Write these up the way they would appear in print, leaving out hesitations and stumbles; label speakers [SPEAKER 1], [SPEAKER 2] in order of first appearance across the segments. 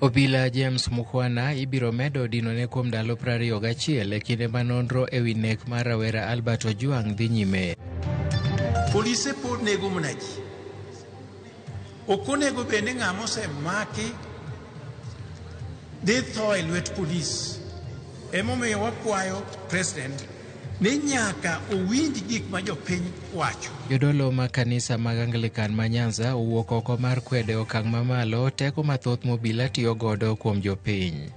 [SPEAKER 1] Obila James Mukhwana ibiro medo dinone kuom ndalo 21 e kinde ma nonro ewi nek mar rawera Albert Ojwang dhi nyime.
[SPEAKER 2] Polise pod nego mana ji. Ok onego bende ng'ama osemaki dhi tho e lwet polis. Emomiyo wakwayo president ni nyaka owinj gik ma jopiny wacho.
[SPEAKER 1] Jodolo ma kanisa mag Anglican ma Nyanza owuok oko mar kwede okang' mamalo teko mathoth mobila tiyo godo kuom jopiny.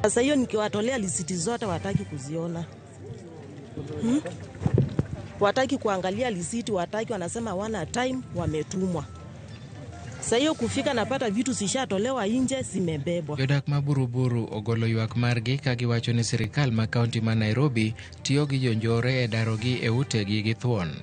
[SPEAKER 3] Sasa hiyo nikiwatolea lisiti zote wataki kuziona. Wataki kuangalia lisiti, wataki, wanasema wana time, wametumwa. Sasa hiyo kufika napata vitu zishatolewa nje, zimebebwa.
[SPEAKER 1] Jodak ma Buruburu ogolo ywak margi ka giwacho ni sirikal ma kaunti ma Nairobi tiyo gi jonjore e darogi e utegi gi thuon.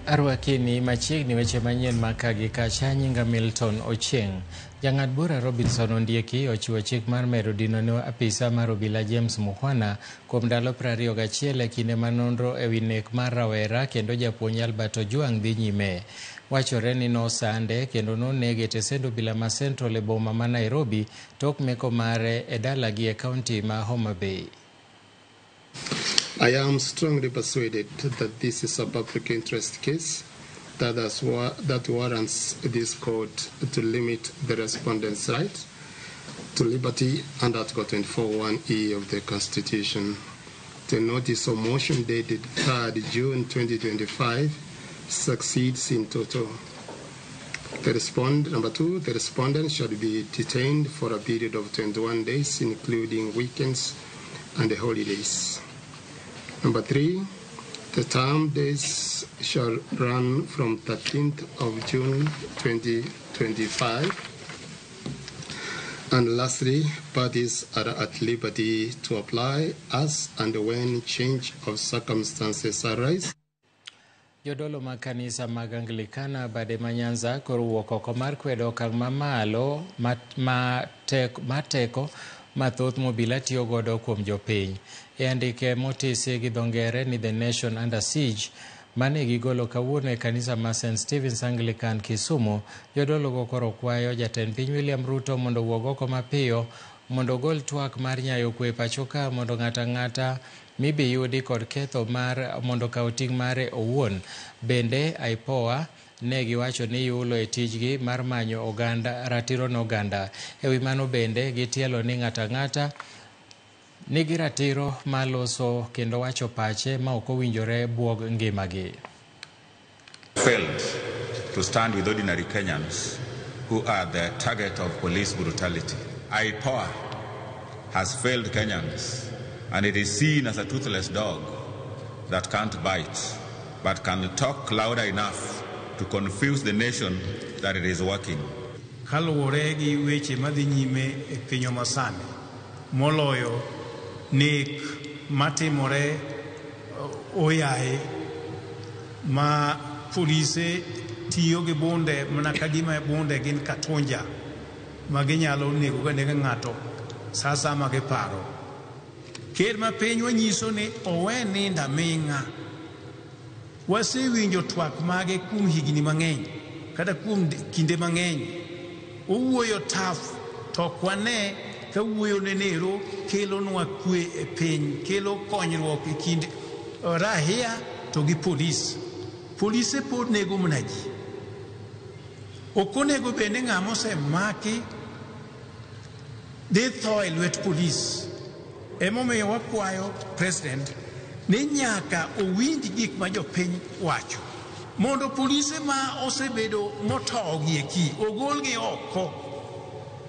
[SPEAKER 1] Arwakini machiegni weche manyien makagi kacha. Nyinga Milton Ochieng. Jang'ad bura Robinson Ondieki ochiwo chik mar medo dinone apisa mar obila James Mukhwana kuom ndalo 21 e kinde ma nonro ewi nek mar rawera kendo japuonj Albert Ojwang dhi nyime. Wachore ni nosande kendo nonege e stesend obila ma Central e boma ma Nairobi tok meko mare e dalagi e kaunti ma Homa Bay.
[SPEAKER 4] I am strongly persuaded that this is a public interest case that warrants this court to limit the respondent's right to liberty under Article 24(1)(e) of the Constitution. The notice of motion dated 3rd June 2025 succeeds in toto. Number 2, the respondent shall be detained for a period of 21 days, including weekends and holidays. Number 3, the term days shall run from 13th of June 2025. And lastly, parties are at liberty to apply as and when change of circumstances arise.
[SPEAKER 1] Jodolo ma kanisa mag Anglikana bade ma Nyanza koro wuok oko mar kwedo okang' mamalo mateko mathoth mobila tiyo godo kuom jopiny. E andike motisi gi dhongere ni The Nation Under Siege mane gigolo kawuono e kanisa ma St. Stephen's Anglican Kisumu, jodolo go koro kwayo jatend piny William Ruto mondo wuog oko mapiyo mondo gol twak mar nyayo kwe pachoka mondo ng'ata mibi yudi kod ketho mar mondo kaw ting' mare owuon. Bende IPOA ne giwacho ni yulo e tijgi mar manyo oganda ratiro n'oganda. Ewi mano bende gitielo ni ng'ata nigi ratiro maloso kendo wacho pache ma ok owinjore buog ngimagi.
[SPEAKER 5] Failed to stand with ordinary Kenyans who are the target of police brutality. IPOA has failed Kenyans, and it is seen as a toothless dog that can't bite but can talk louder enough to confuse the nation that it is working.
[SPEAKER 2] Kaluwore gi weche madhi nyime e piny masani, moloyo nek matimore oyaye ma polise tiyo gi bunde mana ka gima bunde gin katunja ma ginyalo nego ga ng'ato sasa ma giparo. Ker ma piny wanyiso ni owe ninda ming'a. Wasewinjo twak mage kuom higni mang'eny kata kuom kinde mang'eny. Owuoyo taf to kwane ka wuoyo nenero kelo nwa kwe e piny, kelo konyruok e kind rahia to gi polis. Polise pod nego mana ji. Ok onego bende ng'ama osemaki dhi tho e lwet polis. Emomiyo wakwayo president ni nyaka owinj gik ma jopiny wacho mondo polise ma osebedo motogi e ki ogolgi oko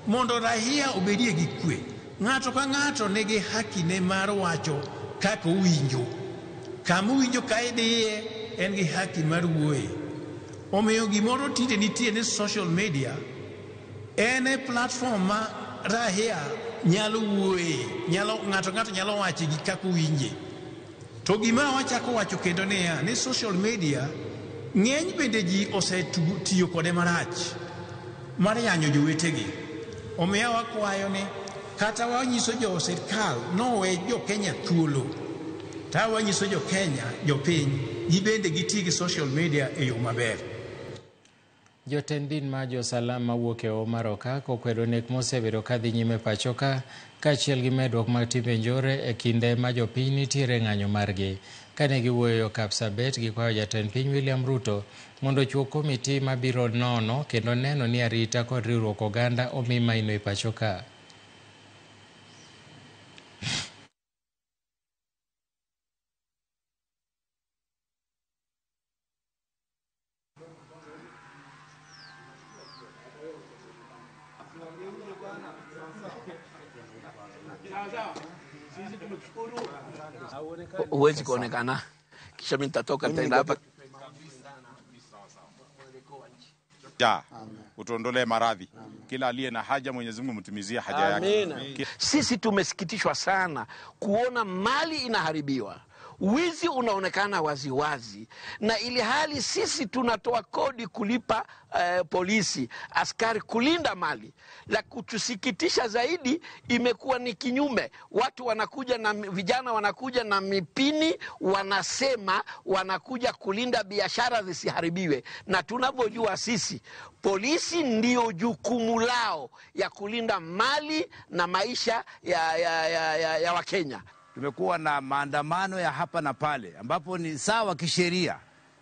[SPEAKER 2] mondo rahia obedie gi kwe. Ng'ato ka ng'ato nigi haki ne mar wacho kaka owinjo. Kama owinjo ka idhiye en gi haki mar wuoye. Omiyo gimoro tinde nitie ni social media en e platform ma rahia nyalo wuoye, ng'ato nyalo wacho gi kaka owinje. To gima wachako wacho kendo ni social media ng'eny bende ji osetiyo kode marach mar yanyo jowetegi. Omiyo wakwayo ni kata wanyiso jo sirkal nowe jo Kenya thuolo tawanyiso jo Kenya jopiny gibende giti gi social media e yo maber.
[SPEAKER 1] Jotend din ma josalam mawuok e Omar Okak okwedo nek mosebedo kadhi nyime pachoka kaachiel gi medruok mag timbe njore e kinde ma jopiny nitiere ng'anyo margi. Kane giwuoyo Kapsabet gikwayo jatend piny William Ruto mondo chuo komiti mabiro nono kendo neno ni arita kod riwruok oganda omi maino e pachoka.
[SPEAKER 6] Huwezi kuonekana kisha mimi nitatoka nitaenda hapa.
[SPEAKER 7] Utuondolee maradhi. Kila aliye na haja Mwenyezi Mungu mtumizie haja yake.
[SPEAKER 6] Sisi tumesikitishwa sana kuona mali inaharibiwa. Wizi unaonekana waziwazi, na ili hali sisi tunatoa kodi kulipa polisi, askari kulinda mali. La kutusikitisha zaidi imekuwa ni kinyume. Watu wanakuja na vijana wanakuja na mipini, wanasema wanakuja kulinda biashara zisiharibiwe, na tunavyojua sisi polisi ndio jukumu lao ya kulinda mali na maisha ya Wakenya.
[SPEAKER 8] Tumekuwa na maandamano ya hapa na pale ambapo ni sawa kisheria,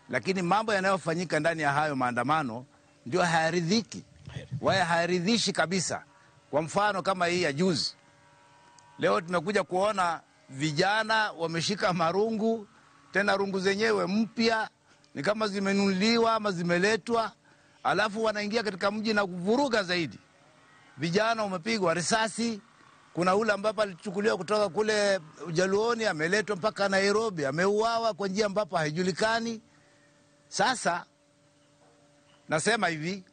[SPEAKER 8] lakini mambo yanayofanyika ndani ya hayo maandamano ndio hayaridhiki. Hayaridhishi kabisa. Kwa mfano kama hii ya juzi. Leo tumekuja kuona vijana wameshika marungu, tena rungu zenyewe mpya, ni kama zimenunuliwa ama zimeletwa, alafu wanaingia katika mji na kuvuruga zaidi. Vijana wamepigwa risasi. Kuna ule ambapo alichukuliwa kutoka kule Jaluoni ameletwa mpaka Nairobi, ameuawa kwa njia ambapo haijulikani. Sasa nasema hivi,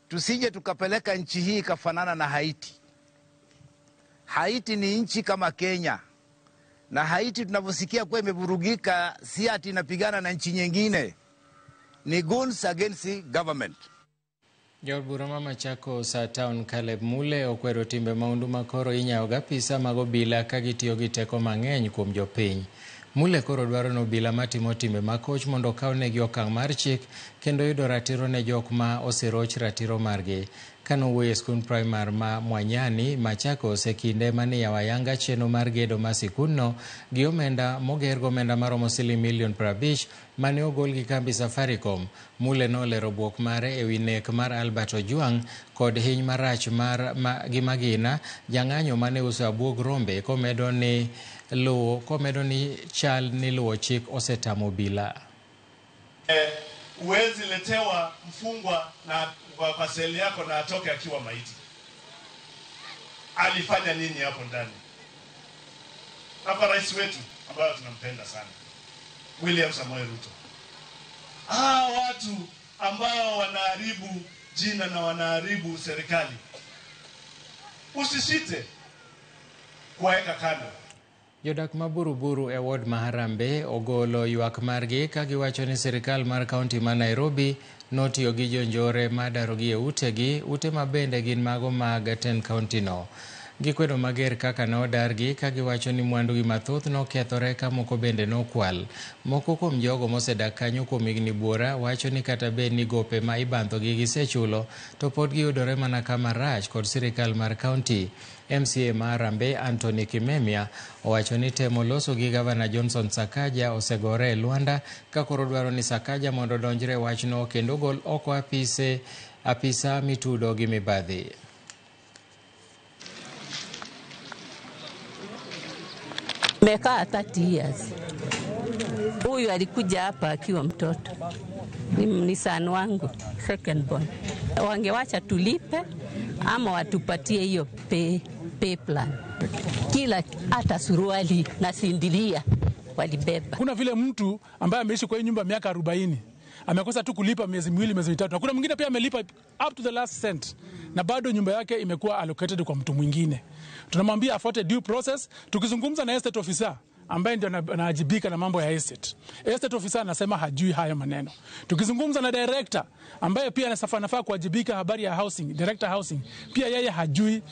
[SPEAKER 8] tusije tukapeleka nchi hii kafanana na Haiti. Haiti ni nchi kama Kenya, na Haiti tunavyosikia kwa imevurugika, si ati inapigana na nchi nyingine, ni guns against government.
[SPEAKER 1] Jod bura ma Machakos Town Caleb Mule okwero timbe maundu makoro inyawo gapisa mag obila ka gitiyo gi teko mang'eny kuom jopiny. Mule koro dwaro no obila matimo timbe makoch mondo kawnegi okang' mar chik kendo yudo ratiro ne jok ma oseroch ratiro margi. Kanowuoyo e skul primar ma Mwanyani, Machakos e kinde mane yawayanga chenro mar gedo ma sikunno gi omenda moger gomenda maromo $50,000,000 mane ogol gi kambi Safaricom. Mule nolero buok mare e wi nek mar Albert Ojwang kod hiny marach gi magina jang'anyo mane uso abuog rombe komedo ni chal ni luwo chik osetamo obila.
[SPEAKER 9] Uwezi letewa mfungwa na kwa seli yako na atoke akiwa maiti. Alifanya nini hapo ndani? Hapa rais wetu ambaye tunampenda sana, William Samoei Ruto. Watu ambao wanaharibu jina na wanaharibu serikali, usisite kuweka kando.
[SPEAKER 1] Jodak ma Buruburu e ward ma Harambee ogolo ywak margi ka giwacho ni sirikal mar kaunti ma Nairobi notiyo gi jonjore ma darogi e ute ma bende gin mago mag ten kaunti no. Gikwedo mager kaka nodargi ka giwacho ni mwandugi mathoth nokethore ka moko bende nokwal. Moko kuom jogo mosedak kanyo kuom higni buora wacho ni kata bed ni gope ma ibandhogi gisechulo to pod giyudore mana kama rach kod sirikal mar kaunti. MCA ma Harambee Anthony Kimemia owacho ni temo loso gi Gavana Johnson Sakaja osegore e Luanda ka koro dwaro ni Sakaja mondo donjre wachno kendo gol oko apisa mitudo gi mibadhi.
[SPEAKER 10] Mekaa 30 years. Huyu alikuja hapa akiwa mtoto. Ni son wangu, second born. Wangewacha tulipe ama watupatie hiyo pay plan. Kila hata suruali na sindilia walibeba.
[SPEAKER 11] Kuna vile mtu ambaye ameishi kwa nyumba miaka 40 amekosa tu kulipa miezi miwili miezi mitatu, na kuna mwingine pia amelipa up to the last cent na bado nyumba yake imekuwa allocated kwa mtu mwingine. Tunamwambia afuate due process. Tukizungumza na estate officer ambaye ndio anaajibika na mambo ya estate. Estate officer anasema hajui haya maneno. Tukizungumza na director ambaye pia anafaa kuwajibika habari ya housing, director housing, pia yeye hajui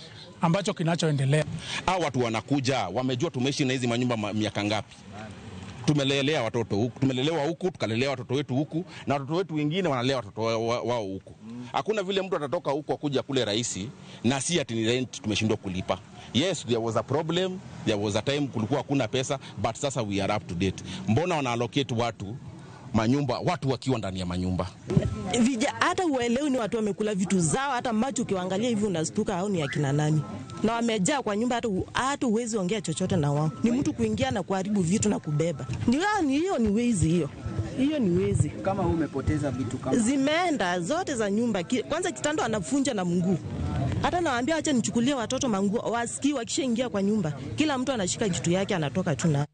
[SPEAKER 11] ambacho kinachoendelea.
[SPEAKER 12] Hao watu wanakuja, wamejua tumeishi na hizi manyumba miaka ngapi. Tumelelea watoto huku, tumelelewa huku, tukalelea watoto wetu huku, na watoto wetu wengine wanalea watoto wao huku. Hakuna vile mtu atatoka huku akuja kule rahisi na si ati ni rent tumeshindwa kulipa. Yes, there was a problem, there was a time kulikuwa hakuna pesa, but sasa we are up to date. Mbona wana allocate watu manyumba, watu wakiwa ndani ya manyumba?
[SPEAKER 3] Hata uelewi ni watu wamekula vitu zao, hata macho ukiangalia hivi unastuka au ni akina nani. Na wamejaa kwa nyumba, hata uwezi ongea chochote na wao. Ni mtu kuingia na kuharibu vitu na kubeba. Hiyo ni wezi hiyo. Hiyo ni wezi.
[SPEAKER 13] Kama umepoteza vitu kama
[SPEAKER 3] zimeenda zote za nyumba. Kwanza kitanda anafunja na mguu. Hata nawaambia acha nichukulie watoto manguo, wasikii wakishaingia kwa nyumba. Kila mtu anashika kitu yake anatoka tu na.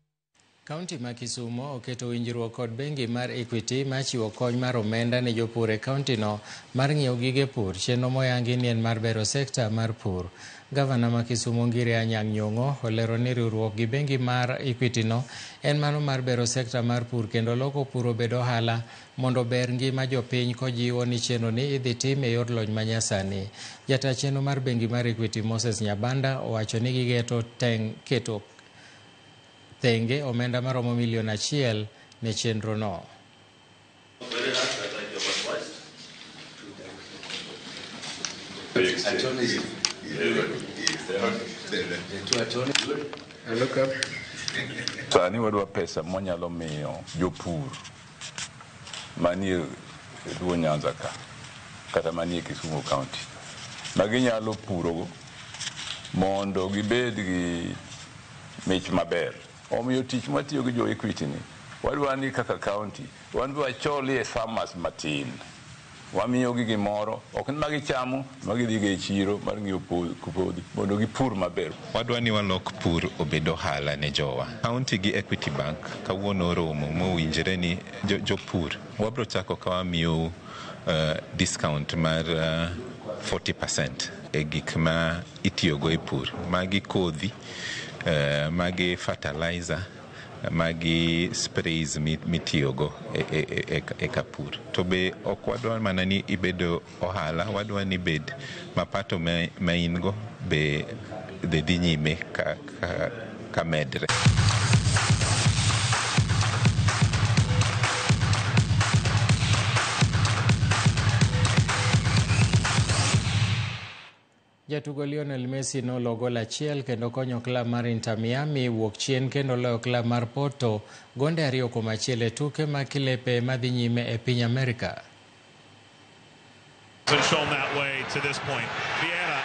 [SPEAKER 1] Kaunti ma Kisumo oketo winjruok kod bengi mar Equity machiwo kony mar omenda ne jopur e kaunti no mar ng'iewo gige pur. Chenro moyangi ni en mar bero sekta mar pur. Gavana ma Kisumo Ngire Anyang' Nyong'o olero ni riwruok gi bengi mar Equity no en mano mar bero sekta mar pur kendo loko pur obed ohala mondo ber ngima jopiny kojiwo ni chenro ni idhi tim e yor lony manyasani. Jata chenro mar bengi mar Equity Moses Nyabanda owacho ni gigeto keto tenge omenda maromo milion 1 ne chenro no.
[SPEAKER 14] Sani wadwa pesa monyalo miyo jopur manie Luo Nyanza ka kata manie Kisumu County maginyalo puro mondo gibed gi mich maber. Omiyo tich matiyo gi jo Equity ni wadwa ni kaka county wan wacholie farmers matin, wamiyo gi gimoro ok ni magichamo magidhi e chiro mar ng'iewo kodhi mondo gipur maber.
[SPEAKER 5] Wadwa ni walok pur obed ohala ne jowa. County gi Equity Bank kawuono romo mowinjore ni jopur wabro chako ka wamiyo discount mar 40% e gik ma itiyogo e pur, magi kodhi, magi fertilizer, magi sprays mitiyogo e kapur. To be ok wadwa mana ni ibedo ohala, wadwa ni bed mapato ma ingo be dhi nyime ka medre.
[SPEAKER 1] Jatugo Lionel Messi nologo gol achiel kendo konyo klab mar Inter Miami wuok chien kendo loyo klab mar Porto gonde 2-1 e tuke ma kilepe madhi nyime e piny Amerika.
[SPEAKER 9] Shown that way to this point. Vieira